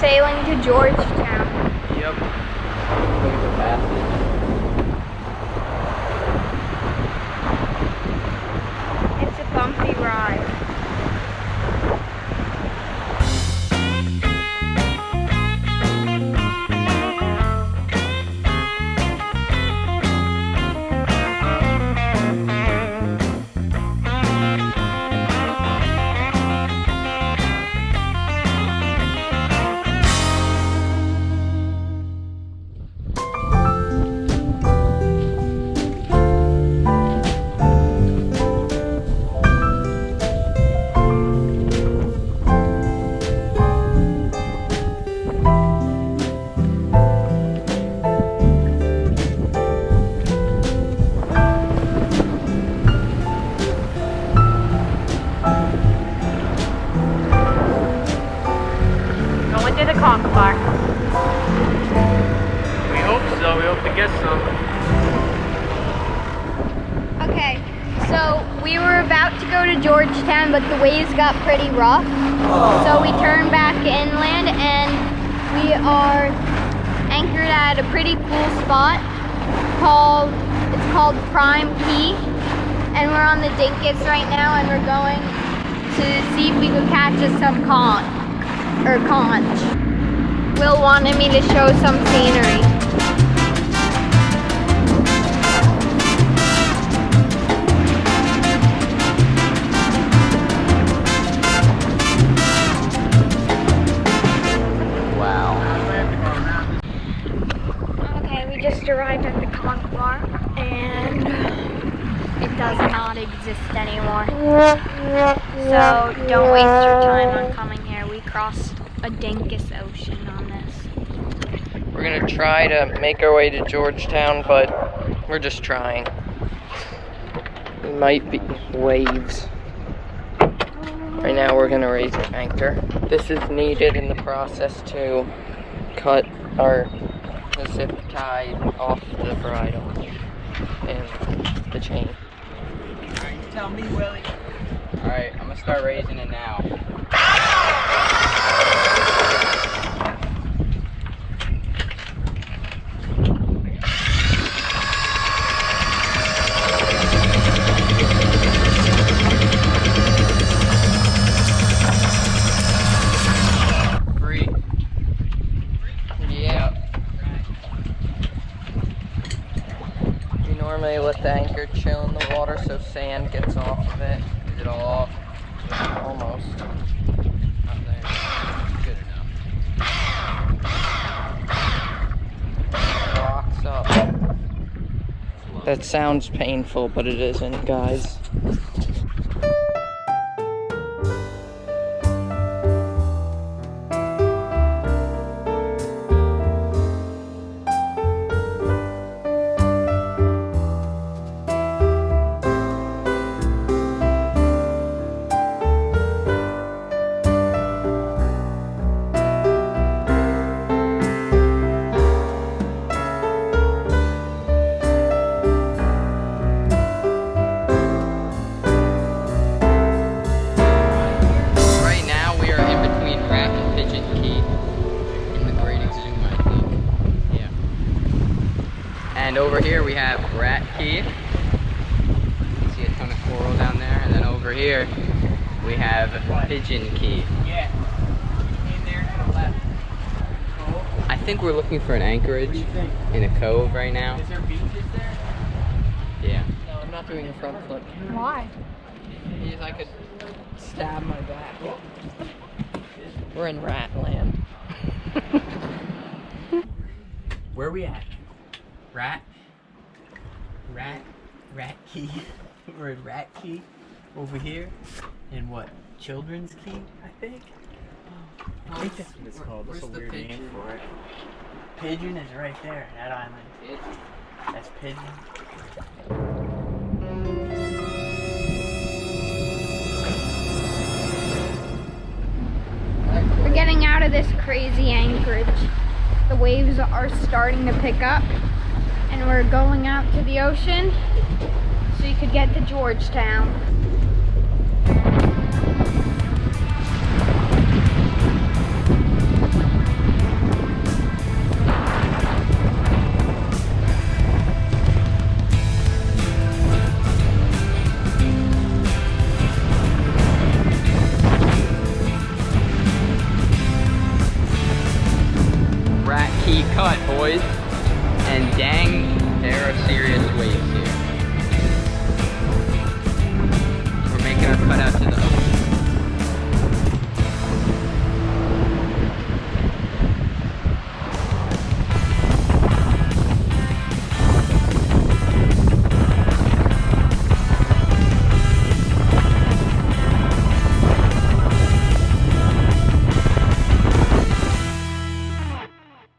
sailing to Georgetown. Yep. Look at the passage. It's a bumpy ride. To the conch bar. We hope so. We hope to get some. Okay, so we were about to go to Georgetown, but the waves got pretty rough. So we turned back inland, and we are anchored at a pretty cool spot it's called Prime Cay, and we're on the Dinkus right now, and we're going to see if we can catch us some conch. Will wanted me to show some scenery. Wow. Okay, we just arrived at the conch bar, and it does not exist anymore. So don't waste your time on coming here. We crossed a Dinkus Ocean on this. We're gonna try to make our way to Georgetown, but we're just trying. It might be waves. Right now we're gonna raise an anchor. This is needed in the process to cut the zip tie off the bridle and the chain. Alright, you tell me, Willie. Alright, I'm gonna start raising it now. Normally let the anchor chill in the water so sand gets off of it. Is it all off? Almost. Not there. Good enough. Locks up. That sounds painful, but it isn't, guys. And over here we have Rat Cay. You can see a ton of coral down there. And then over here we have Pigeon Cay. Yeah. In there to the left. I think we're looking for an anchorage in a cove right now. Is there beaches there? Yeah. No, I'm not doing a front flip. Why? Because I could stab my back. We're in rat land. Where are we at? Rat Cay. We're in Rat Cay over here. In what? Children's Cay, I think? I think that's what it's called. That's a weird name for it. Pigeon is right there, that island. Pigeon? That's Pigeon. We're getting out of this crazy anchorage. The waves are starting to pick up, and we're going out to the ocean so you could get to Georgetown. toys. And dang,